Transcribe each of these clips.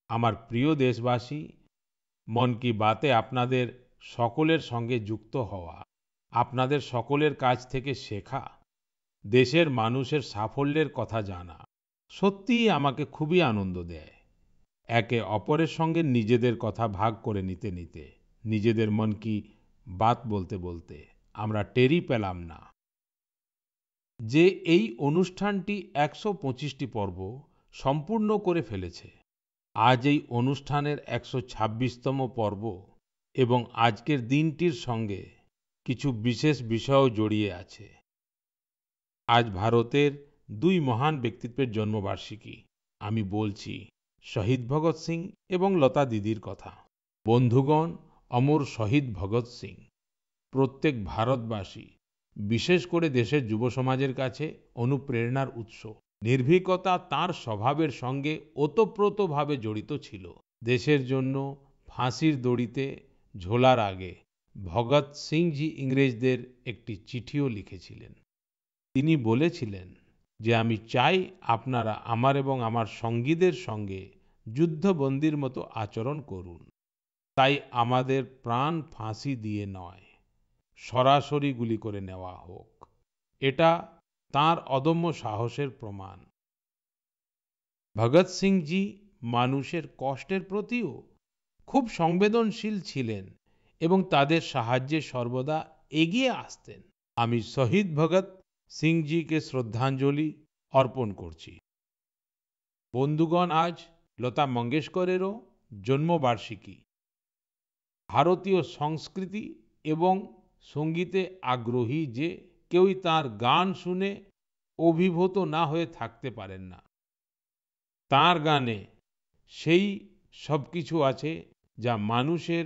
আমার প্রিয় দেশবাসী, মন কি বাতে আপনাদের সকলের সঙ্গে যুক্ত হওয়া, আপনাদের সকলের কাছ থেকে শেখা, দেশের মানুষের সাফল্যের কথা জানা সত্যিই আমাকে খুবই আনন্দ দেয়। একে অপরের সঙ্গে নিজেদের কথা ভাগ করে নিতে নিতে, নিজেদের মন কি বাত বলতে বলতে আমরা টেরই পেলাম না যে এই অনুষ্ঠানটি ১২৫টি পর্ব সম্পূর্ণ করে ফেলেছে। আজ এই অনুষ্ঠানের ১২৬তম পর্ব এবং আজকের দিনটির সঙ্গে কিছু বিশেষ বিষয়ও জড়িয়ে আছে। আজ ভারতের দুই মহান ব্যক্তিত্বের জন্মবার্ষিকী। আমি বলছি শহীদ ভগৎ সিং এবং লতা দিদির কথা। বন্ধুগণ, অমর শহীদ ভগৎ সিং প্রত্যেক ভারতবাসী, বিশেষ করে দেশের যুব সমাজের কাছে অনুপ্রেরণার উৎস। নির্ভীকতা তাঁর স্বভাবের সঙ্গে ওতপ্রোতভাবে জড়িত ছিল। দেশের জন্য ফাঁসির দড়িতে ঝোলার আগে ভগৎ সিংজি ইংরেজদের একটি চিঠিও লিখেছিলেন। তিনি বলেছিলেন যে আমি চাই আপনারা আমার এবং আমার সঙ্গীদের সঙ্গে যুদ্ধবন্দীর মতো আচরণ করুন। তাই আমাদের প্রাণ ফাঁসি দিয়ে নয়, সরাসরি গুলি করে নেওয়া হোক। এটা তাঁর অদম্য সাহসের প্রমাণ। ভগৎ সিংজি মানুষের কষ্টের প্রতিও খুব সংবেদনশীল ছিলেন এবং তাদের সাহায্যে সর্বদা এগিয়ে আসতেন। আমি শহীদ ভগৎ সিংজিকে শ্রদ্ধাঞ্জলি অর্পণ করছি। বন্ধুগণ, আজ লতা মঙ্গেশকরেরও জন্মবার্ষিকী। ভারতীয় সংস্কৃতি এবং সঙ্গীতে আগ্রহী যে কেউই তাঁর গান শুনে অভিভূত না হয়ে থাকতে পারেন না। তাঁর গানে সেই সবকিছু আছে যা মানুষের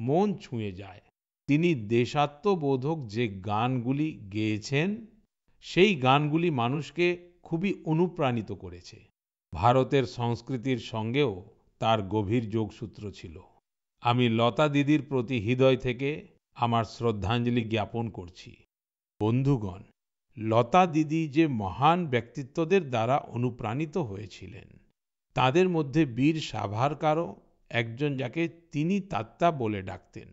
মন ছুঁয়ে যায়। তিনি দেশাত্মবোধক যে গানগুলি গেয়েছেন, সেই গানগুলি মানুষকে খুবই অনুপ্রাণিত করেছে। ভারতের সংস্কৃতির সঙ্গেও তার গভীর যোগসূত্র ছিল। আমি লতা দিদির প্রতি হৃদয় থেকে আমার শ্রদ্ধাঞ্জলি জ্ঞাপন করছি। বন্ধুগণ, লতা দিদি যে মহান ব্যক্তিত্বদের দ্বারা অনুপ্রাণিত হয়েছিলেন, তাদের মধ্যে বীর সাভারকরও একজন, যাকে তিনি তাত্যা বলে ডাকতেন।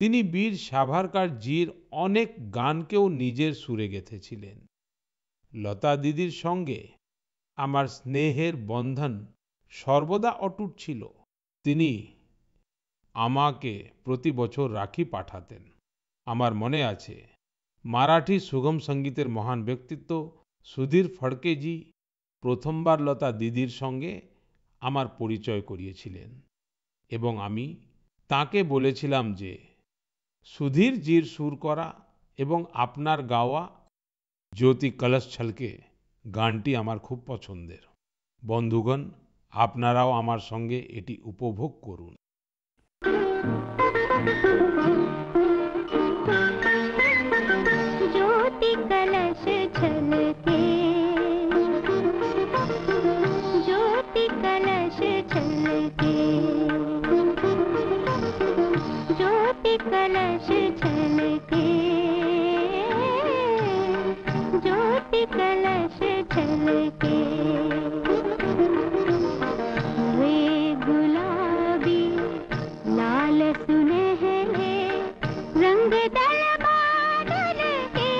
তিনি বীর সাভারকর জির অনেক গানকেও নিজের সুরে গেঁথেছিলেন। লতা দিদির সঙ্গে আমার স্নেহের বন্ধন সর্বদা অটুট ছিল। তিনি আমাকে প্রতি বছর রাখি পাঠাতেন। আমার মনে আছে, মারাঠি সুগম সঙ্গীতের মহান ব্যক্তিত্ব সুধীর ফড়কেজি প্রথমবার লতা দিদির সঙ্গে আমার পরিচয় করিয়েছিলেন এবং আমি তাকে বলেছিলাম যে সুধীর জির সুর করা এবং আপনার গাওয়া জ্যোতি কলশ ছলকে গানটি আমার খুব পছন্দের। বন্ধুগণ, আপনারাও আমার সঙ্গে এটি উপভোগ করুন। ज्योति कलश छलके, ज्योति कलश छलके, ज्योति कलश छलके, ज्योति कलश छलके। वे गुलाबी लाल सुनहरे रंग दल बादल के,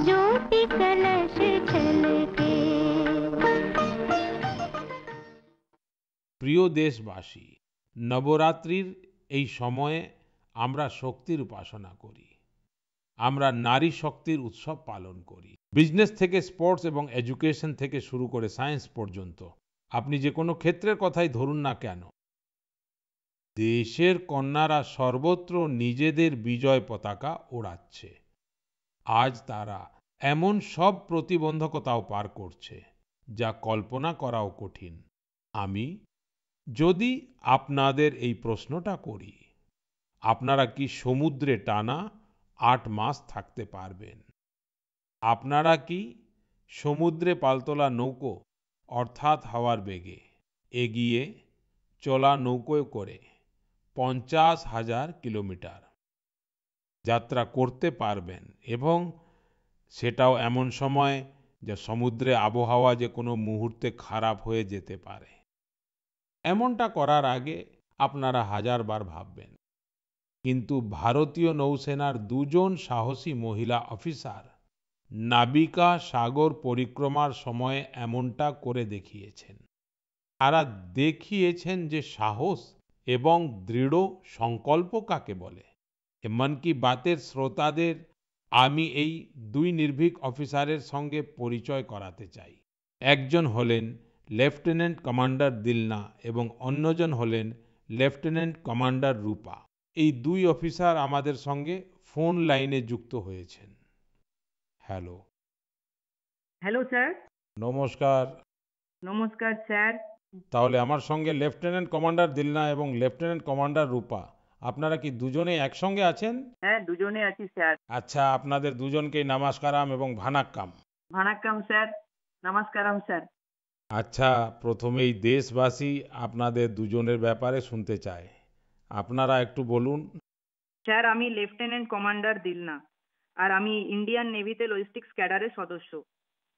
ज्योति कलश छलके। প্রিয় দেশবাসী, নবরাত্রির এই সময়ে আমরা শক্তির উপাসনা করি। আমরা নারী শক্তির উৎসব পালন করি। বিজনেস থেকে স্পোর্টস এবং এডুকেশন থেকে শুরু করে সায়েন্স পর্যন্ত, আপনি যে কোনো ক্ষেত্রের কথাই ধরুন না কেন, দেশের কন্যারা সর্বত্র নিজেদের বিজয় পতাকা ওড়াচ্ছে। আজ তারা এমন সব প্রতিবন্ধকতাও পার করছে যা কল্পনা করাও কঠিন। আমি যদি আপনাদের এই প্রশ্নটা করি, আপনারা কি সমুদ্রে টানা 8 মাস থাকতে পারবেন? আপনারা কি সমুদ্রে পালতোলা নৌকো অর্থাৎ হাওয়ার বেগে এগিয়ে চলা নৌকোয় করে 50,000 কিলোমিটার যাত্রা করতে পারবেন এবং সেটাও এমন সময় যে সমুদ্রে আবহাওয়া যে কোনো মুহূর্তে খারাপ হয়ে যেতে পারে। এমনটা করার আগে আপনারা হাজারবার ভাববেন, কিন্তু ভারতীয় নৌসেনার দুজন সাহসী মহিলা অফিসার নাবিকা সাগর পরিক্রমার সময় এমনটা করে দেখিয়েছেন। তারা দেখিয়েছেন যে সাহস এবং দৃঢ় সংকল্প কাকে বলে। মন কি বাতের শ্রোতাদের আমি এই দুই নির্ভীক অফিসারের সঙ্গে পরিচয় করাতে চাই। একজন হলেন লেফটেন্যান্ট কমান্ডার দিলনা এবং অন্যজন হলেন লেফটেন্যান্ট কমান্ডার রূপা। এই দুই অফিসার আমাদের সঙ্গে ফোন লাইনে যুক্ত হয়েছেন। হ্যালো। Hello sir. নমস্কার। নমস্কার স্যার। তাহলে আমার সঙ্গে লেফটেন্যান্ট কমান্ডার দিলনা এবং লেফটেন্যান্ট কমান্ডার রূপা, আপনারা কি দুজনে একসঙ্গে আছেন? হ্যাঁ, দুজনে আছি স্যার। আচ্ছা, আপনাদের দুজনকেই নমস্কারাম এবং ভানাক্কাম। ভানাক্কাম স্যার। নমস্কারাম স্যার। আচ্ছা, প্রথমেই দেশবাসী আপনাদের দুজনের ব্যাপারে শুনতে চায়। আপনারা একটু বলুন। স্যার, আমি লেফটেন্যান্ট কমান্ডার দিলনা, আর আমি ইন্ডিয়ান নেভিতে লজিস্টিক্স ক্যাডারের সদস্য।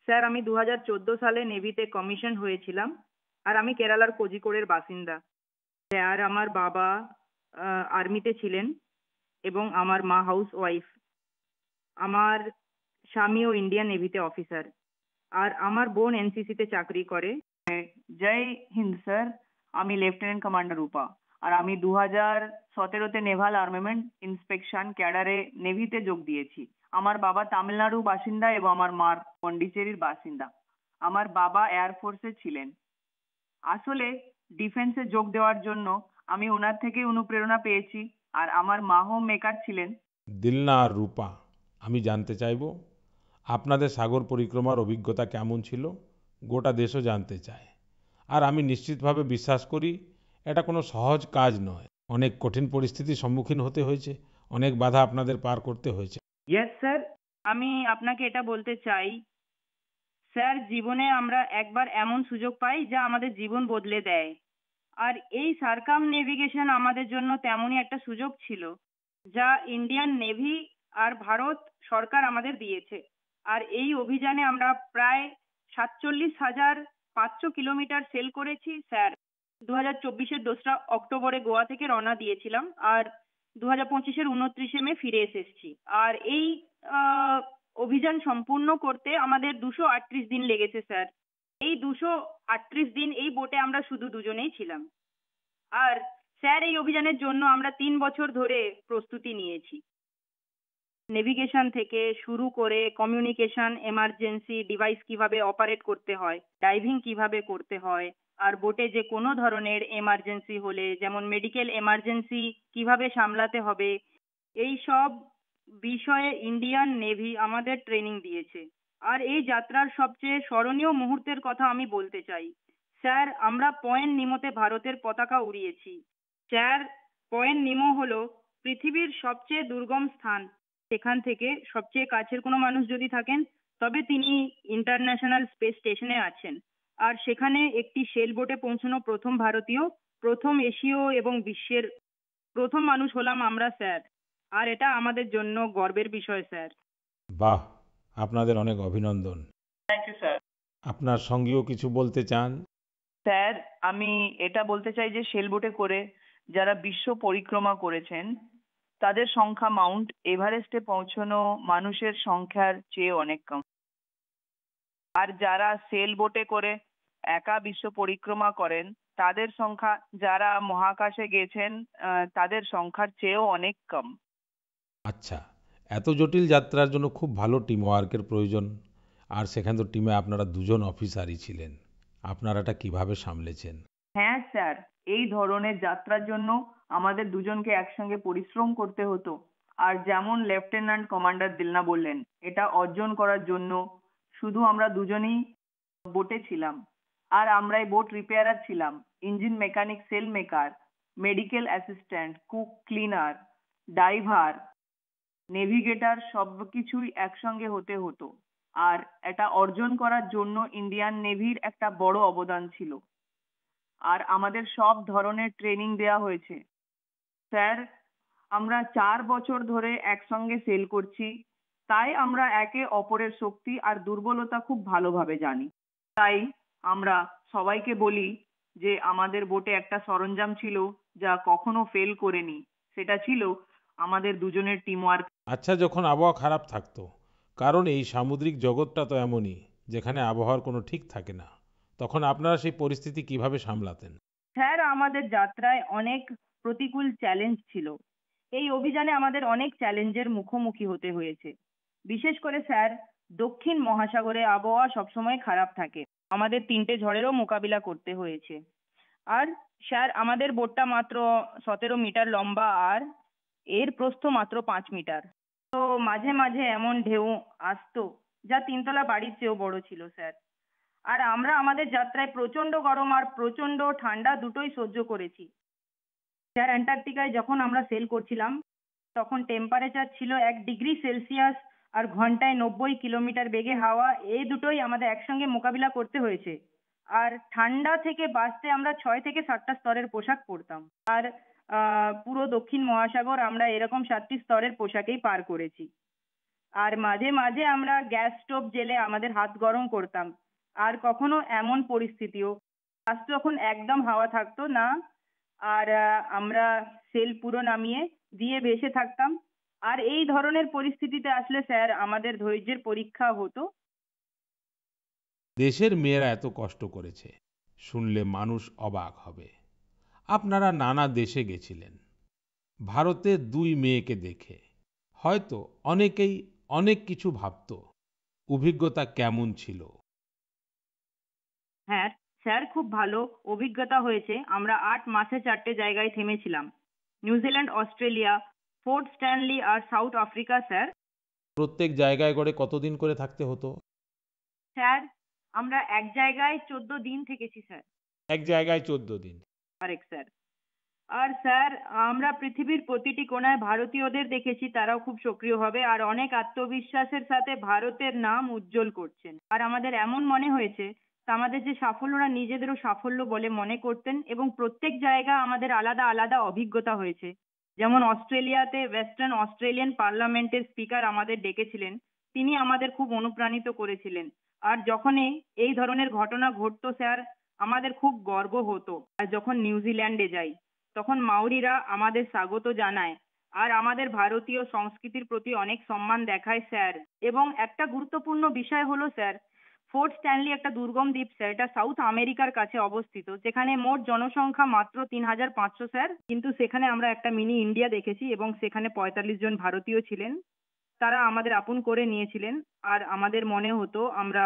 স্যার, আমি 2014 সালে নেভিতে কমিশন হয়েছিলাম, আর আমি কেরালার কোজিকোড়ের বাসিন্দা। স্যার, আমার বাবা আর্মিতে ছিলেন এবং আমার মা হাউস ওয়াইফ। আমার স্বামীও ইন্ডিয়ান নেভিতে অফিসার, আর আমার বোন এনসিসিতে চাকরি করে। জয় হিন্দ স্যার। আমি লেফটেন্যান্ট কমান্ডার রূপা, আর আমি 2017-তে নেভাল আর্মামেন্ট ইন্সপেকশন ক্যাডারে নেভিতে যোগ দিয়েছি। আমার বাবা তামিলনাড়ু বাসিন্দা এবং আমার মা পন্ডিচেরির বাসিন্দা। আমার বাবা এয়ারফোর্সে ছিলেন। আসলে ডিফেন্সে যোগ দেওয়ার জন্য আমি ওনার থেকে অনুপ্রেরণা পেয়েছি, আর আমার মা হোম মেকার ছিলেন। দিলনা আর রূপা, আমি জানতে চাইবো আপনাদের সাগর পরিক্রমার অভিজ্ঞতা কেমন ছিল। গোটা দেশও জানতে চায়। আর আমি নিশ্চিতভাবে বিশ্বাস করি এটা কোনো সহজ কাজ নয়। অনেক কঠিন পরিস্থিতির সম্মুখীন হতে হয়েছে, অনেক বাধা আপনাদের পার করতে হয়েছে। Yes sir. আমি আপনাকে এটা বলতে চাই, স্যার, জীবনে আমরা একবার এমন সুযোগ পাই যা আমাদের জীবন বদলে দেয়। আর এই সার্কাম নেভিগেশন আমাদের জন্য তেমনই একটা সুযোগ ছিল, যা ইন্ডিয়ান নেভি আর ভারত সরকার আমাদের দিয়েছে। আর এই অভিযানে আমরা প্রায় 47,500 কিলোমিটার সেল করেছি স্যার। 2024-এর 2রা অক্টোবরে গোয়া থেকে রওনা দিয়েছিলাম, আর 2025-এর 29শে মে ফিরে এসেছি। আর এই অভিযান সম্পূর্ণ করতে আমাদের 238 দিন লেগেছে স্যার। এই 238 দিন এই বোটে আমরা শুধু দুজনেই ছিলাম। আর স্যার, এই অভিযানের জন্য আমরা 3 বছর ধরে প্রস্তুতি নিয়েছি। নেভিগেশন থেকে শুরু করে কমিউনিকেশন, এমার্জেন্সি ডিভাইস কিভাবে অপারেট করতে হয়, ডাইভিং কিভাবে করতে হয়, আর বোটে যে কোনো ধরনের এমার্জেন্সি হলে, যেমন মেডিকেল এমার্জেন্সি কিভাবে সামলাতে হবে, এই সব বিষয়ে ইন্ডিয়ান নেভি আমাদের ট্রেনিং দিয়েছে। আর এই যাত্রার সবচেয়ে স্মরণীয় মুহূর্তের কথা আমি বলতে চাই। স্যার, আমরা পয়েন্ট নিমোতে ভারতের পতাকা উড়িয়েছি। স্যার, পয়েন্ট নিমো হলো পৃথিবীর সবচেয়ে দুর্গম স্থান। সেখান থেকে সবচেয়ে কাছের কোনো মানুষ যদি থাকেন, তবে তিনি ইন্টারন্যাশনাল স্পেস স্টেশনে আছেন। আর সেখানে একটি সেল বোটে পৌঁছানো প্রথম ভারতীয়, প্রথম এশীয় এবং বিশ্বের প্রথম মানুষ হলাম আমরা স্যার। আর এটা আমাদের জন্য গর্বের বিষয় স্যার। বাহ, আপনাদের অনেক অভিনন্দন। Thank you sir. আপনার সঙ্গীও কিছু বলতে চান? স্যার, আমি এটা বলতে চাই যে সেল বোটে করে যারা বিশ্ব পরিক্রমা করেছেন, তাদের সংখ্যা মাউন্ট এভারেস্টে পৌঁছানো মানুষের সংখ্যার চেয়ে অনেক কম। আর যারা সেল বোটে করে একা বিশ্ব পরিক্রমা করেন, তাদের সংখ্যা, যারা মহাকাশে গেছেন, তাদের সংখ্যার চেয়েও অনেক কম। আচ্ছা, এত জটিল যাত্রার জন্য খুব ভালো টিম ওয়ার্কের প্রয়োজন। আর সেখানে তো টিমে আপনারা দুজন অফিসারই ছিলেন। আপনারা এটা কিভাবে সামলেছেন? হ্যাঁ স্যার, এই ধরনের যাত্রার জন্য আমাদের দুজনকে একসঙ্গে পরিশ্রম করতে হতো। আর যেমন লেফটেন্যান্ট কমান্ডার দিলনা বললেন, এটা অর্জন করার জন্য শুধু আমরা দুজনেই বোটে ছিলাম। আর আমরাই বোট রিপেয়ারার ছিলাম, engine mechanic, sail maker, medical assistant, cook, cleaner, driver, navigator, সব কিছুই একসঙ্গে হতে হতো। আর এটা অর্জন করার জন্য ইন্ডিয়ান নেভির একটা বড় অবদান ছিল। আর আমাদের সব ধরনের ট্রেনিং দেওয়া হয়েছে। স্যার, আমরা 4 বছর ধরে একসঙ্গে সেল করছি, তাই আমরা একে অপরের শক্তি আর দুর্বলতা খুব ভালোভাবে জানি। তাই আমরা সবাইকে বলি যে আমাদের বোটে একটা সরঞ্জাম ছিল যা কখনো ফেল করেনি, সেটা ছিল আমাদের দুজনের টিমওয়ার্ক। আচ্ছা, যখন আবহাওয়া খারাপ থাকতো, কারণ এই সামুদ্রিক জগৎটা তো এমনই যেখানে আবহাওয়ার কোনো ঠিক থাকে না, তখন আপনারা সেই পরিস্থিতি কিভাবে সামলাতেন? স্যার, আমাদের যাত্রায় অনেক প্রতিকূল চ্যালেঞ্জ ছিল। এই অভিযানে আমাদের অনেক চ্যালেঞ্জের মুখোমুখি হতে হয়েছে। বিশেষ করে স্যার, দক্ষিণ মহাসাগরে আবহাওয়া সবসময় খারাপ থাকে। আমাদের 3টে ঝড়েরও মোকাবিলা করতে হয়েছে। আর স্যার, আমাদের বোটটা মাত্র 17 মিটার লম্বা আর এর প্রস্থ মাত্র 5 মিটার। তো মাঝে মাঝে এমন ঢেউ আসতো যা 3তলা বাড়ির চেয়েও বড় ছিল স্যার। আর আমরা আমাদের যাত্রায় প্রচন্ড গরম আর প্রচন্ড ঠান্ডা দুটোই সহ্য করেছি। স্যার, অ্যান্টার্কটিকায় যখন আমরা সেল করছিলাম তখন টেম্পারেচার ছিল 1 ডিগ্রি সেলসিয়াস আর ঘন্টায় 90 কিলোমিটার বেগে হাওয়া, এই দুটোই আমাদের একসঙ্গে মোকাবিলা করতে হয়েছে। আর ঠান্ডা থেকে বাঁচতে আমরা 6 থেকে 7টা স্তরের পোশাক পরতাম। আর পুরো দক্ষিণ মহাসাগর আমরা এরকম 7টি স্তরের পোশাকেই পার করেছি। আর মাঝে মাঝে আমরা গ্যাস স্টোভ জেলে আমাদের হাত গরম করতাম। আর কখনো এমন পরিস্থিতিও, আজ যখন একদম হাওয়া থাকতো না, আর আমরা সেল পুরো নামিয়ে দিয়ে ভেসে থাকতাম। আর এই ধরনের পরিস্থিতিতে আসলে স্যার আমাদের ধৈর্যের পরীক্ষা হতো। দেশের মেয়েরা এত কষ্ট করেছে, শুনলে মানুষ অবাক হবে। আপনারা নানা দেশে গেছিলেন ভারতের 2 মেয়েকে দেখে। হয়তো অনেকেই অনেক কিছু ভাবতো। অভিজ্ঞতা কেমন ছিল? হ্যাঁ স্যার, খুব ভালো অভিজ্ঞতা হয়েছে। আমরা 8 মাসে 4টে জায়গায় থেমেছিলাম: নিউজিল্যান্ড, অস্ট্রেলিয়া, ফোর্ট স্ট্যানলি আর সাউথ আফ্রিকা স্যার। প্রত্যেক জায়গায় করে কতদিন করে থাকতে হতো? স্যার, আমরা এক জায়গায় 14 দিন থেকেছি স্যার। এক জায়গায় 14 দিন? Correct sir. আর স্যার, আমরা পৃথিবীর প্রতিটি কোণায় ভারতীয়দের দেখেছি, তারাও খুব সক্রিয়ভাবে আর অনেক আত্মবিশ্বাসের সাথে ভারতের নাম উজ্জ্বল করছেন। আর আমাদের এমন মনে হয়েছে তা আমাদের যে সাফল্যরা নিজেদেরও সাফল্য বলে মনে করতেন, এবং প্রত্যেক জায়গা আমাদের আলাদা আলাদা অভিজ্ঞতা হয়েছে। যেমন অস্ট্রেলিয়াতে ওয়েস্টার্ন অস্ট্রেলিয়ান পার্লামেন্টের স্পিকার আমাদের ডেকেছিলেন, তিনি আমাদের খুব অনুপ্রাণিত করেছিলেন। আর যখনই এই ধরনের ঘটনা ঘটতো স্যার, আমাদের খুব গর্ব হতো। আর যখন নিউজিল্যান্ডে যাই তখন মাউরিরা আমাদের স্বাগত জানায় আর আমাদের ভারতীয় সংস্কৃতির প্রতি অনেক সম্মান দেখায় স্যার। এবং একটা গুরুত্বপূর্ণ বিষয় হলো স্যার, ফোর্ট স্ট্যানলি একটা দুর্গম দ্বীপ স্যার, এটা সাউথ আমেরিকার কাছে অবস্থিত, যেখানে মোট জনসংখ্যা মাত্র 3500 স্যার। কিন্তু সেখানে আমরা একটা মিনি ইন্ডিয়া দেখেছি এবং সেখানে 45 জন ভারতীয় ছিলেন। তারা আমাদের আপন করে নিয়েছিলেন আর আমাদের মনে হতো আমরা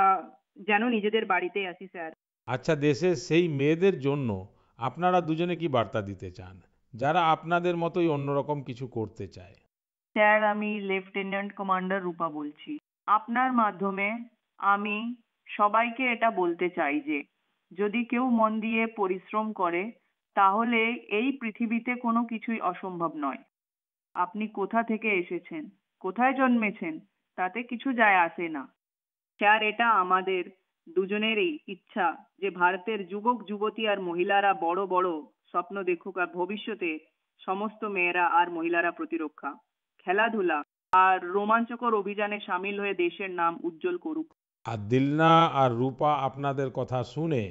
যেন নিজেদের বাড়িতে আছি স্যার। আচ্ছা, দেশের সেই মেয়েদের জন্য আপনারা দুজনে কি বার্তা দিতে চান, যারা আপনাদের মতোই অন্যরকম কিছু করতে চায়? স্যার, আমি লেফটেন্যান্ট কমান্ডার রূপা বলছি। আপনার মাধ্যমে আমি সবাইকে এটা বলতে চাই যে যদি কেউ মন দিয়ে পরিশ্রম করে তাহলে এই পৃথিবীতে কোনো কিছুই অসম্ভব নয়। আপনি কোথা থেকে এসেছেন, কোথায় জন্মেছেন, তাতে কিছু যায় আসে না। স্যার, এটা আমাদের দুজনেরই ইচ্ছা যে ভারতের যুবক যুবতী আর মহিলারা বড় বড় স্বপ্ন দেখুক আর ভবিষ্যতে সমস্ত মেয়েরা আর মহিলারা প্রতিরক্ষা, খেলাধুলা আর রোমাঞ্চকর অভিযানে সামিল হয়ে দেশের নাম উজ্জ্বল করুক। আর দিলনা আর রূপা, আপনাদের কথা শুনে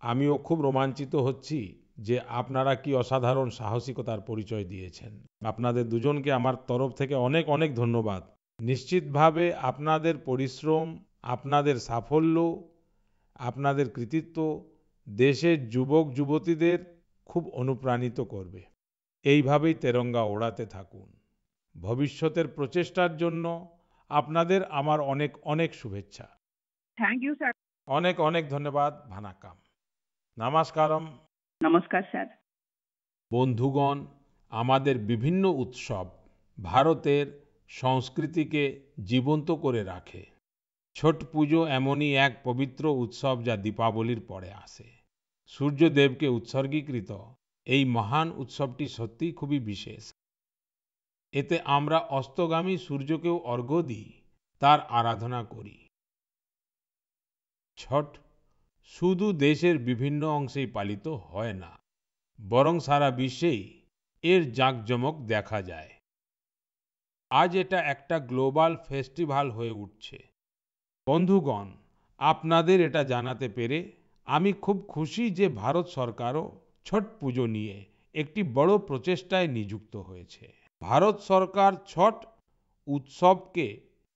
আমিও খুব রোমাঞ্চিত হচ্ছি যে আপনারা কি অসাধারণ সাহসিকতার পরিচয় দিয়েছেন। আপনাদের দুজনকে আমার তরফ থেকে অনেক অনেক ধন্যবাদ। নিশ্চিতভাবে আপনাদের পরিশ্রম, আপনাদের সাফল্য, আপনাদের কৃতিত্ব দেশের যুবক যুবতীদের খুব অনুপ্রাণিত করবে। এইভাবেই তেরঙ্গা ওড়াতে থাকুন। ভবিষ্যতের প্রচেষ্টার জন্য আপনাদের আমার অনেক অনেক শুভেচ্ছা। Thank you sir. অনেক অনেক ধন্যবাদ। ভানাক্কাম। নমস্কারম। নমস্কার স্যার। বন্ধুগণ, আমাদের বিভিন্ন উৎসব ভারতের সংস্কৃতিকে জীবন্ত করে রাখে। ছট পুজো এমনই এক পবিত্র উৎসব যা দীপাবলির পরে আসে। সূর্যদেবকে উৎসর্গীকৃত এই মহান উৎসবটি সত্যিই খুবই বিশেষ। এতে আমরা অস্তগামী সূর্যকেও অর্ঘ্য দিই, তার আরাধনা করি। ছট শুধু দেশের বিভিন্ন অংশেই পালিত হয় না, বরং সারা বিশ্বেই এর জাঁকজমক দেখা যায়। আজ এটা একটা গ্লোবাল ফেস্টিভ্যাল হয়ে উঠছে। বন্ধুগণ, আপনাদের এটা জানাতে পেরে আমি খুব খুশি যে ভারত সরকারও ছট পুজো নিয়ে একটি বড় প্রচেষ্টায় নিযুক্ত হয়েছে। ভারত সরকার ছট উৎসবকে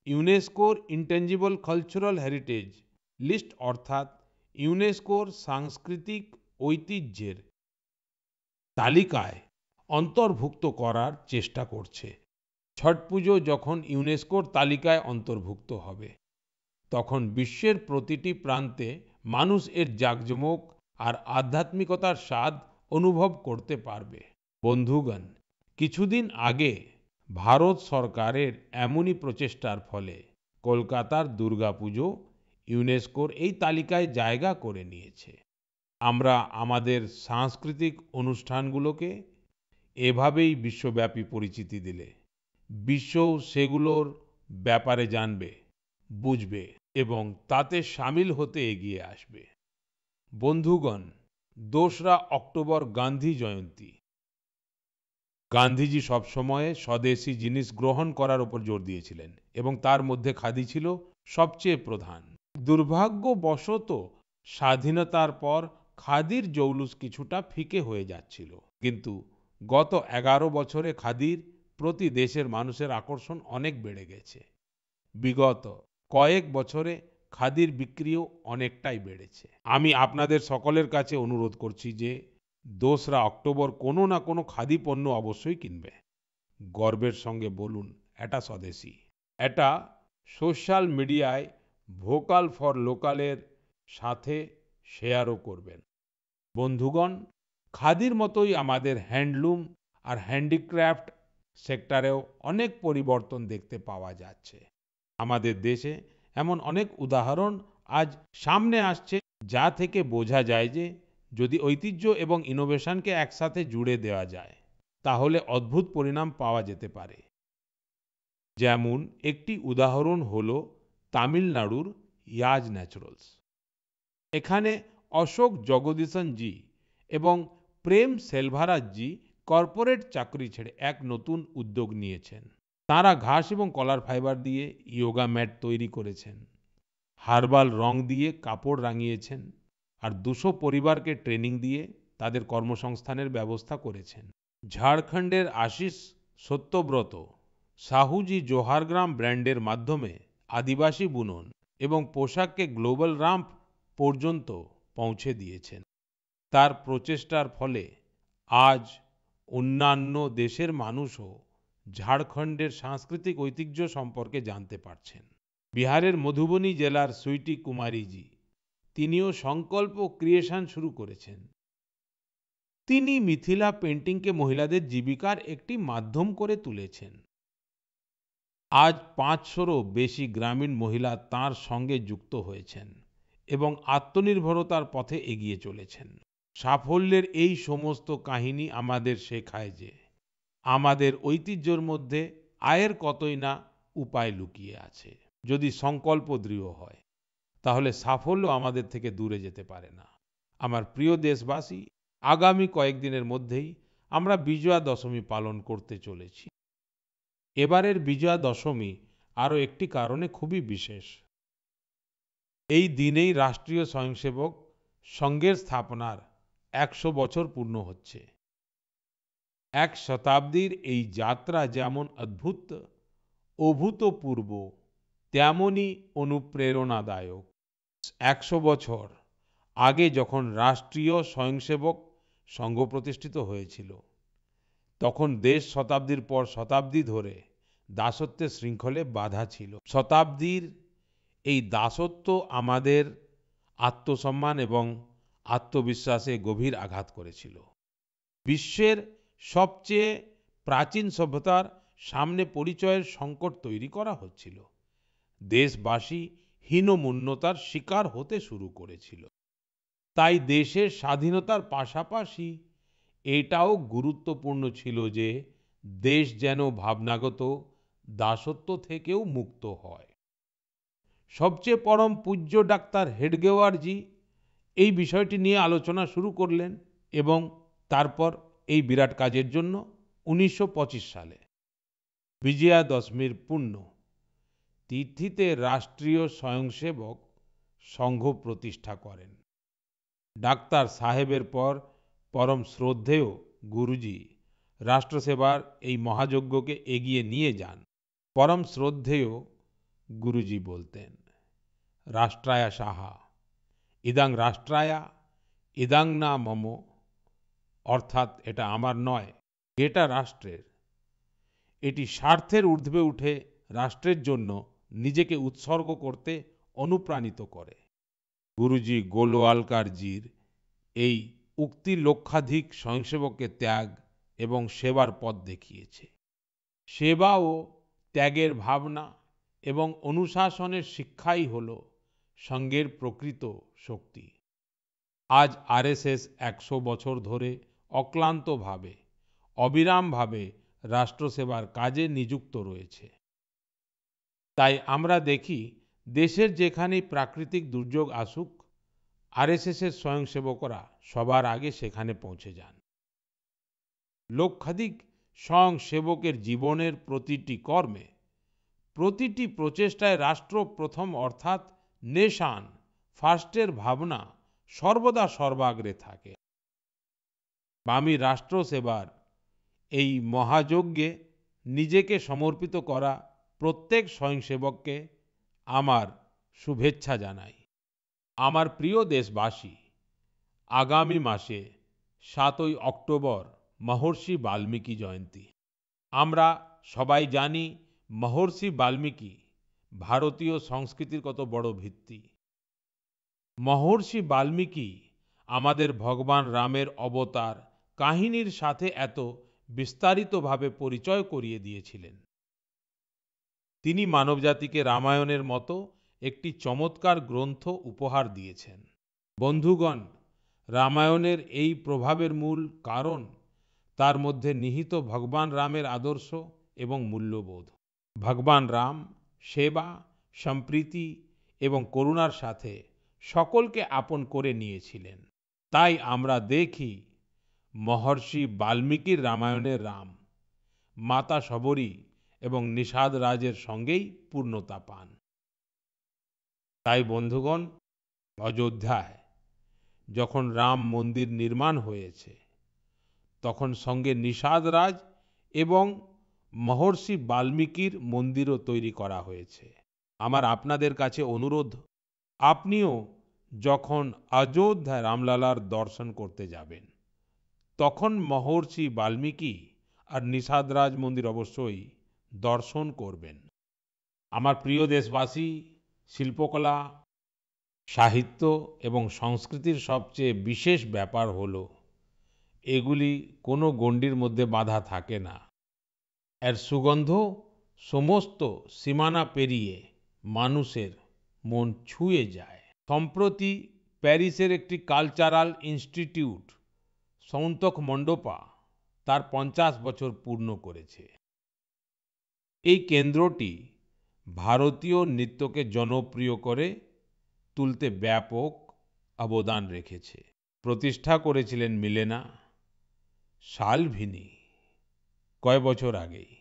ইউনেস্কোর ইনটেনজিবল কালচারাল হেরিটেজ লিস্ট অর্থাৎ ইউনেস্কোর সাংস্কৃতিক ঐতিহ্যের তালিকায় অন্তর্ভুক্ত করার চেষ্টা করছে। ছট পুজো যখন ইউনেস্কোর তালিকায় অন্তর্ভুক্ত হবে, তখন বিশ্বের প্রতিটি প্রান্তে মানুষ এর জাঁকজমক আর আধ্যাত্মিকতার স্বাদ অনুভব করতে পারবে। বন্ধুগণ, কিছুদিন আগে ভারত সরকারের এমনই প্রচেষ্টার ফলে কলকাতার দুর্গাপুজো ইউনেস্কোর এই তালিকায় জায়গা করে নিয়েছে। আমরা আমাদের সাংস্কৃতিক অনুষ্ঠানগুলোকে এভাবেই বিশ্বব্যাপী পরিচিতি দিলে বিশ্বও সেগুলোর ব্যাপারে জানবে, বুঝবে এবং তাতে সামিল হতে এগিয়ে আসবে। বন্ধুগণ, 2রা অক্টোবর গান্ধী জয়ন্তী। গান্ধীজি সবসময় স্বদেশী জিনিস গ্রহণ করার উপর জোর দিয়েছিলেন এবং তার মধ্যে খাদি ছিল সবচেয়ে প্রধান। দুর্ভাগ্যবশত স্বাধীনতার পর খাদির জৌলুস কিছুটা ফিকে হয়ে যাচ্ছিল, কিন্তু গত 11 বছরে খাদির প্রতি দেশের মানুষের আকর্ষণ অনেক বেড়ে গেছে। বিগত কয়েক বছরে খাদির বিক্রিও অনেকটাই বেড়েছে। আমি আপনাদের সকলের কাছে অনুরোধ করছি যে 2রা অক্টোবর কোনো না কোনো খাদি পণ্য অবশ্যই কিনবে। গর্বের সঙ্গে বলুন, এটা স্বদেশী। এটা সোশ্যাল মিডিয়ায় ভোকাল ফর লোকালের সাথে শেয়ারও করবেন। বন্ধুগণ, খাদির মতোই আমাদের হ্যান্ডলুম আর হ্যান্ডিক্রাফট সেক্টরেও অনেক পরিবর্তন দেখতে পাওয়া যাচ্ছে। আমাদের দেশে এমন অনেক উদাহরণ আজ সামনে আসছে, যা থেকে বোঝা যায় যে যদি ঐতিহ্য এবং ইনোভেশনকে একসাথে জুড়ে দেওয়া যায়, তাহলে অদ্ভুত পরিণাম পাওয়া যেতে পারে। যেমন একটি উদাহরণ হলো তামিলনাড়ুর ইয়াজ ন্যাচারালস। এখানে অশোক জগদীশন জি এবং প্রেম সেলভারাজ জি কর্পোরেট চাকরি ছেড়ে এক নতুন উদ্যোগ নিয়েছেন। তারা ঘাস এবং কলার ফাইবার দিয়ে যোগা ম্যাট তৈরি করেছেন, হার্বাল রং দিয়ে কাপড় রাঙিয়েছেন আর 200 পরিবারকে ট্রেনিং দিয়ে তাদের কর্মসংস্থানের ব্যবস্থা করেছেন। ঝাড়খণ্ডের আশিস সত্যব্রত সাহুজি জোহার গ্রাম ব্র্যান্ডের মাধ্যমে আদিবাসী বুনন এবং পোশাককে গ্লোবাল রাম্প পর্যন্ত পৌঁছে দিয়েছেন। তার প্রচেষ্টার ফলে আজ অন্যান্য দেশের মানুষও ঝাড়খণ্ডের সাংস্কৃতিক ঐতিহ্য সম্পর্কে জানতে পারছেন। বিহারের মধুবনী জেলার সুইটি কুমারী জি, তিনিও সংকল্প ক্রিয়েশন শুরু করেছেন। তিনি মিথিলা পেন্টিংকে মহিলাদের জীবিকার একটি মাধ্যম করে তুলেছেন। আজ 500রও বেশি গ্রামীণ মহিলা তার সঙ্গে যুক্ত হয়েছেন এবং আত্মনির্ভরতার পথে এগিয়ে চলেছেন। সাফল্যের এই সমস্ত কাহিনী আমাদের শেখায় যে আমাদের ঐতিহ্যের মধ্যে আয়ের কতই না উপায় লুকিয়ে আছে। যদি সংকল্প দৃঢ় হয়, তাহলে সাফল্য আমাদের থেকে দূরে যেতে পারে না। আমার প্রিয় দেশবাসী, আগামী কয়েকদিনের মধ্যেই আমরা বিজয়া দশমী পালন করতে চলেছি। এবারের বিজয়া দশমী আরও একটি কারণে খুবই বিশেষ। এই দিনেই রাষ্ট্রীয় স্বয়ংসেবক সংঘের স্থাপনার 100 বছর পূর্ণ হচ্ছে। 1 শতাব্দীর এই যাত্রা যেমন অদ্ভুত, অভূতপূর্ব, তেমনই অনুপ্রেরণাদায়ক। 100 বছর আগে যখন রাষ্ট্রীয় স্বয়ংসেবক সংঘ প্রতিষ্ঠিত হয়েছিল, তখন দেশ শতাব্দীর পর শতাব্দী ধরে দাসত্বের শৃঙ্খলে বাঁধা ছিল। শতাব্দীর এই দাসত্ব আমাদের আত্মসম্মান এবং আত্মবিশ্বাসে গভীর আঘাত করেছিল। বিশ্বের সবচেয়ে প্রাচীন সভ্যতার সামনে পরিচয়ের সংকট তৈরি করা হচ্ছিল। দেশবাসী হীনমন্যতার শিকার হতে শুরু করেছিল। তাই দেশের স্বাধীনতার পাশাপাশি এটাও গুরুত্বপূর্ণ ছিল যে দেশ যেন ভাবনাগত দাসত্ব থেকেও মুক্ত হয়। সবচেয়ে পরম পূজ্য ডাক্তার হেডগেওয়ারজি এই বিষয়টি নিয়ে আলোচনা শুরু করলেন এবং তারপর এই বিরাট কাজের জন্য 1925 সালে বিজয়া দশমীর পুণ্য তিথিতে রাষ্ট্রীয় স্বয়ংসেবক সংঘ প্রতিষ্ঠা করেন। ডাক্তার সাহেবের পর পরম শ্রদ্ধেয় গুরুজি রাষ্ট্রসেবার এই মহাযজ্ঞকে এগিয়ে নিয়ে যান। পরম শ্রদ্ধেয় গুরুজি বলতেন, রাষ্ট্রায়া সাহা ইদাং রাষ্ট্রায়া ইদাং না মম, অর্থাৎ এটা আমার নয়, এটা রাষ্ট্রের। এটি স্বার্থের ঊর্ধ্বে উঠে রাষ্ট্রের জন্য নিজেকে উৎসর্গ করতে অনুপ্রাণিত করে। গুরুজি গোলওয়ালকারজির এই উক্তি লক্ষাধিক স্বয়ংসেবককে ত্যাগ এবং সেবার পথ দেখিয়েছে। সেবা ও ত্যাগের ভাবনা এবং অনুশাসনের শিক্ষাই হল সংঘের প্রকৃত শক্তি। আজ আরএসএস 100 বছর ধরে অক্লান্তভাবে অবিরামভাবে রাষ্ট্রসেবার কাজে নিযুক্ত রয়েছে। তাই আমরা দেখি দেশের যেখানেই প্রাকৃতিক দুর্যোগ আসুক, আরএসএসের স্বয়ংসেবকরা সবার আগে সেখানে পৌঁছে যান। লক্ষাধিক স্বয়ংসেবকের জীবনের প্রতিটি কর্মে, প্রতিটি প্রচেষ্টায় রাষ্ট্র প্রথম অর্থাৎ নেশন ফার্স্টের ভাবনা সর্বদা সর্বাগ্রে থাকে। আমি রাষ্ট্রসেবার এই মহাযজ্ঞে নিজেকে সমর্পিত করা প্রত্যেক স্বয়ংসেবককে আমার শুভেচ্ছা জানাই। আমার প্রিয় দেশবাসী, আগামী মাসে 7ই অক্টোবর মহর্ষি বাল্মীকি জয়ন্তী। আমরা সবাই জানি মহর্ষি বাল্মীকি ভারতীয় সংস্কৃতির কত বড় ভিত্তি। মহর্ষি বাল্মীকি আমাদের ভগবান রামের অবতার কাহিনীর সাথে এত বিস্তারিতভাবে পরিচয় করিয়ে দিয়েছিলেন। তিনি মানবজাতিকে রামায়ণের মতো একটি চমৎকার গ্রন্থ উপহার দিয়েছেন। বন্ধুগণ, রামায়ণের এই প্রভাবের মূল কারণ তার মধ্যে নিহিত ভগবান রামের আদর্শ এবং মূল্যবোধ। ভগবান রাম সেবা, সম্প্রীতি এবং করুণার সাথে সকলকে আপন করে নিয়েছিলেন। তাই আমরা দেখি মহর্ষি বাল্মীকির রামায়ণের রাম মাতা শবরী এবং নিষাদ রাজের সঙ্গেই পূর্ণতা পান। তাই বন্ধুগণ, অযোধ্যায় যখন রাম মন্দির নির্মাণ হয়েছে, তখন সঙ্গে নিষাদ রাজ এবং মহর্ষি বাল্মীকির মন্দিরও তৈরি করা হয়েছে। আমার আপনাদের কাছে অনুরোধ, আপনিও যখন অযোধ্যায় রামলালার দর্শন করতে যাবেন, তখন মহর্ষি বাল্মীকি আর নিষাদ রাজ মন্দির অবশ্যই দর্শন করবেন। আমার প্রিয় দেশবাসী, শিল্পকলা, সাহিত্য এবং সংস্কৃতির সবচেয়ে বিশেষ ব্যাপার হলো এগুলি কোনো গণ্ডির মধ্যে বাঁধা থাকে না। এর সুগন্ধ সমস্ত সীমানা পেরিয়ে মানুষের মন ছুঁয়ে যায়। সম্প্রতি প্যারিসের একটি কালচারাল ইনস্টিটিউট সৌন্তখ মণ্ডপা তার 50 বছর পূর্ণ করেছে। এই কেন্দ্রটি ভারতীয় নৃত্যকে জনপ্রিয় করে তুলতে ব্যাপক অবদান রেখেছে। প্রতিষ্ঠা করেছিলেন মিলেনা সালভিনি। কয়েক বছর আগেই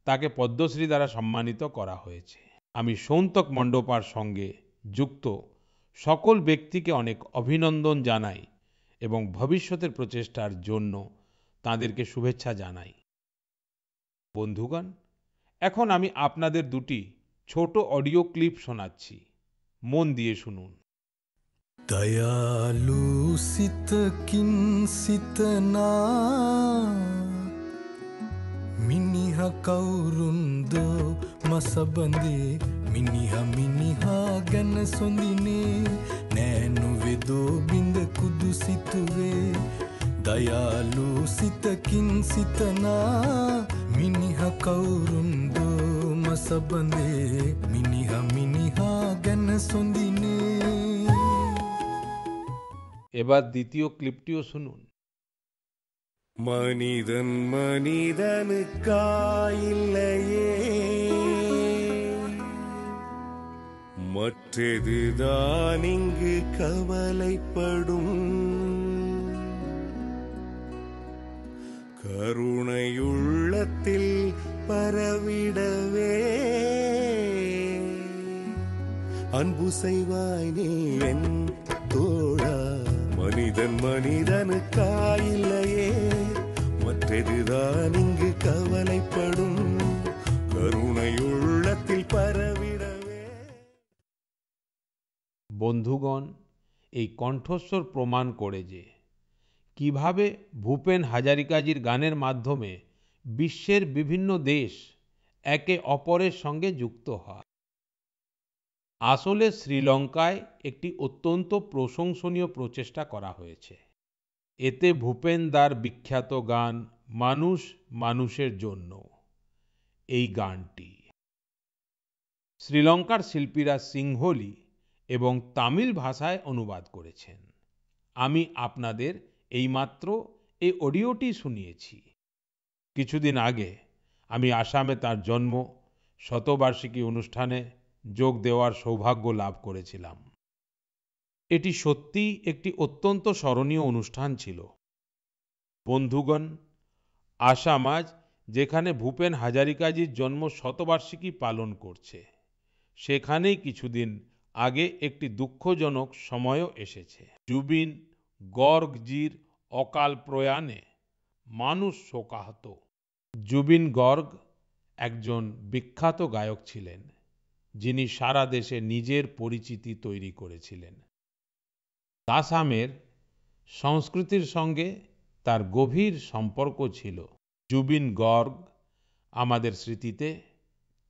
তাকে পদ্মশ্রী দ্বারা সম্মানিত করা হয়েছে। আমি সৌন্তখ মণ্ডপার সঙ্গে যুক্ত সকল ব্যক্তিকে অনেক অভিনন্দন জানাই এবং ভবিষ্যতের প্রচেষ্টার জন্য তাদেরকে শুভেচ্ছা জানাই। বন্ধুগণ, এখন আমি আপনাদের দুটি ছোট অডিও ক্লিপ শোনাচ্ছি, মন দিয়ে শুনুন। দয়ালু সিত কিন সিতনা මිනිහ කවුරුන්ද මසබඳේ මිනිහ මිනිහා ගැන සොඳිනේ නෑනුවෙදෝ බිඳ කුදු සිතුවේ දයාලු සිතකින් සිතනා මිනිහ කවුරුන්ද මසබඳේ මිනිහ මිනිහා ගැන සොඳිනේ। এবার দ্বিতীয় ক্লিপটিও শুনুন। மனிதன் மனிதனுக்காயில்லையே, மற்றதுதான் இங்கு கவலைப்படும் கருணையுள்ளத்தில் பரவிடவே அன்பு செய்வாய் நீ என் தோழா மனிதன் மனிதனுக்காயில்லையே மற்றதுதான் இங்கு கவலைப்படும் করুণায়ুল্লাতিল পরবিড়বে বন্ধুগণ, এই কণ্ঠস্বর প্রমাণ করে যে কিভাবে ভূপেন হাজারিকাজির গানের মাধ্যমে বিশ্বের বিভিন্ন দেশ একে অপরের সঙ্গে যুক্ত হয়। আসলে শ্রীলঙ্কায় একটি অত্যন্ত প্রশংসনীয় প্রচেষ্টা করা হয়েছে। এতে ভূপেন দার বিখ্যাত গান মানুষ মানুষের জন্য, এই গানটি শ্রীলঙ্কার শিল্পীরা সিংহলি এবং তামিল ভাষায় অনুবাদ করেছেন। আমি আপনাদের এইমাত্র এই অডিওটি শুনিয়েছি। কিছুদিন আগে আমি আসামে তার জন্ম শতবার্ষিকী অনুষ্ঠানে যোগ দেওয়ার সৌভাগ্য লাভ করেছিলাম। এটি সত্যিই একটি অত্যন্ত স্মরণীয় অনুষ্ঠান ছিল। বন্ধুগণ, আসাম আজ যেখানে ভূপেন হাজারিকাজির জন্ম শতবার্ষিকী পালন করছে, সেখানেই কিছুদিন আগে একটি দুঃখজনক সময়ও এসেছে। জুবিন গর্গজির অকাল প্রয়াণে মানুষ শোকাহত। জুবিন গর্গ একজন বিখ্যাত গায়ক ছিলেন, যিনি সারা দেশে নিজের পরিচিতি তৈরি করেছিলেন। আসামের সংস্কৃতির সঙ্গে তার গভীর সম্পর্ক ছিল। জুবিন গর্গ আমাদের স্মৃতিতে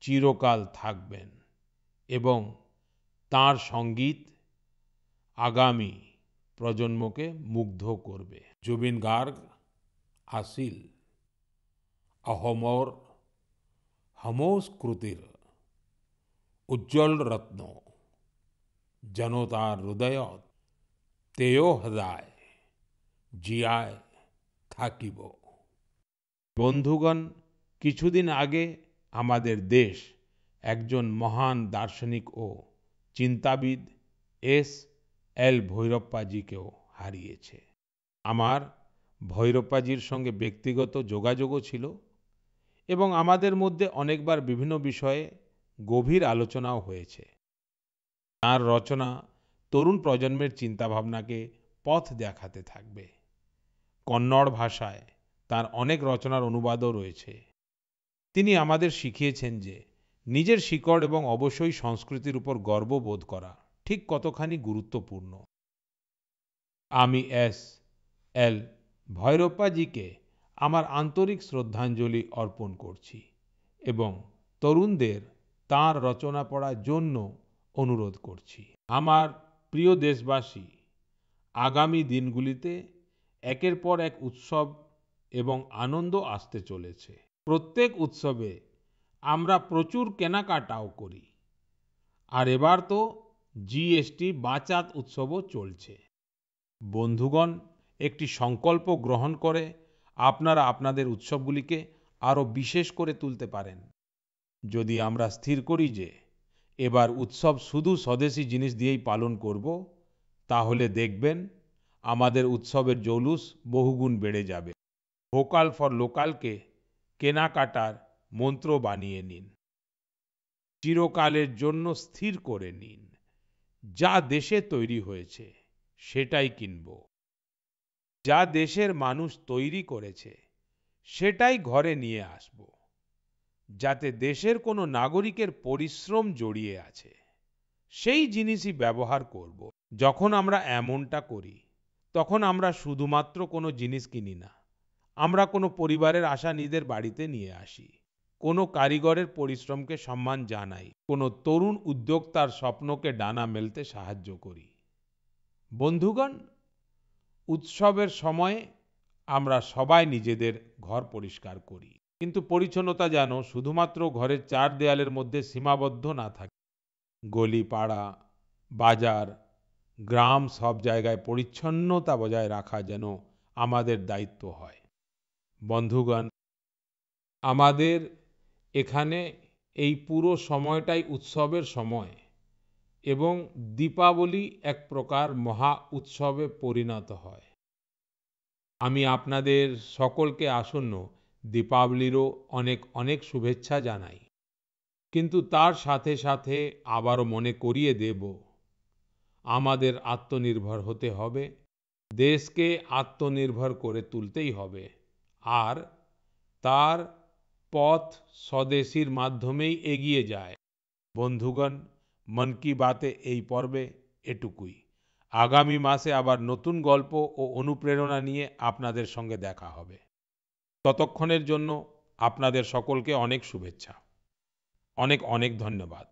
চিরকাল থাকবেন এবং তাঁর সঙ্গীত আগামী প্রজন্মকে মুগ্ধ করবে। জুবিন গার্গ আসিল অহমর হমোস্কৃতির উজ্জ্বল রত্ন জনতার হৃদয়ত তেয় হৃদয় জিয়ায় থাকিব। বন্ধুগণ, কিছুদিন আগে আমাদের দেশ একজন মহান দার্শনিক ও চিন্তাবিদ এস.এল. ভৈরপ্পাজিকেও হারিয়েছে। আমার ভৈরপ্পাজির সঙ্গে ব্যক্তিগত যোগাযোগও ছিল এবং আমাদের মধ্যে অনেকবার বিভিন্ন বিষয়ে গভীর আলোচনাও হয়েছে। তাঁর রচনা তরুণ প্রজন্মের চিন্তাভাবনাকে পথ দেখাতে থাকবে। কন্নড় ভাষায় তাঁর অনেক রচনার অনুবাদও রয়েছে। তিনি আমাদের শিখিয়েছেন যে নিজের শিকড় এবং অবশ্যই সংস্কৃতির উপর গর্ববোধ করা ঠিক কতখানি গুরুত্বপূর্ণ। আমি এস.এল. ভৈরপ্পাজিকে আমার আন্তরিক শ্রদ্ধাঞ্জলি অর্পণ করছি এবং তরুণদের তাঁর রচনা পড়ার জন্য অনুরোধ করছি। আমার প্রিয় দেশবাসী, আগামী দিনগুলিতে একের পর এক উৎসব এবং আনন্দ আসতে চলেছে। প্রত্যেক উৎসবে আমরা প্রচুর কেনাকাটাও করি, আর এবার তো জিএসটি বাচাত উৎসবও চলছে। বন্ধুগণ, একটি সংকল্প গ্রহণ করে আপনারা আপনাদের উৎসবগুলিকে আরো বিশেষ করে তুলতে পারেন। যদি আমরা স্থির করি যে এবার উৎসব শুধু স্বদেশী জিনিস দিয়েই পালন করব, তাহলে দেখবেন আমাদের উৎসবের জৌলুস বহুগুণ বেড়ে যাবে। ভোকাল ফর লোকালকে কেনাকাটার মন্ত্র বানিয়ে নিন। চিরকালের জন্য স্থির করে নিন, যা দেশে তৈরি হয়েছে সেটাই কিনব। যা দেশের মানুষ তৈরি করেছে সেটাই ঘরে নিয়ে আসব। যাতে দেশের কোনো নাগরিকের পরিশ্রম জড়িয়ে আছে সেই জিনিসই ব্যবহার করব। যখন আমরা এমনটা করি, তখন আমরা শুধুমাত্র কোনো জিনিস কিনি না, আমরা কোনো পরিবারের আশা নিজেদের বাড়িতে নিয়ে আসি, কোনো কারিগরের পরিশ্রমকে সম্মান জানাই, কোনো তরুণ উদ্যোক্তার স্বপ্নকে ডানা মেলতে সাহায্য করি। বন্ধুগণ, উৎসবের সময়ে আমরা সবাই নিজেদের ঘর পরিষ্কার করি, কিন্তু পরিচ্ছন্নতা যেন শুধুমাত্র ঘরের চার দেয়ালের মধ্যে সীমাবদ্ধ না থাকে। গলি পাড়া, বাজার, গ্রাম সব জায়গায় পরিচ্ছন্নতা বজায় রাখা যেন আমাদের দায়িত্ব হয়। বন্ধুগণ, আমাদের এখানে এই পুরো সময়টাই উৎসবের সময়। এবং দীপাবলি এক প্রকার মহা উৎসবে পরিণত হয়। আমি আপনাদের সকলকে আসন্ন দীপাবলিরও অনেক অনেক শুভেচ্ছা জানাই। কিন্তু তার সাথে সাথে আবারও মনে করিয়ে দেব, আমাদের আত্মনির্ভর হতে হবে, দেশকে আত্মনির্ভর করে তুলতেই হবে, আর তার পথ স্বদেশীর মাধ্যমেই এগিয়ে যায়। বন্ধুগণ, মন কি বাতে এই পর্বে এটুকুই। আগামী মাসে আবার নতুন গল্প ও অনুপ্রেরণা নিয়ে আপনাদের সঙ্গে দেখা হবে। ততক্ষণের জন্য আপনাদের সকলকে অনেক শুভেচ্ছা, অনেক অনেক ধন্যবাদ।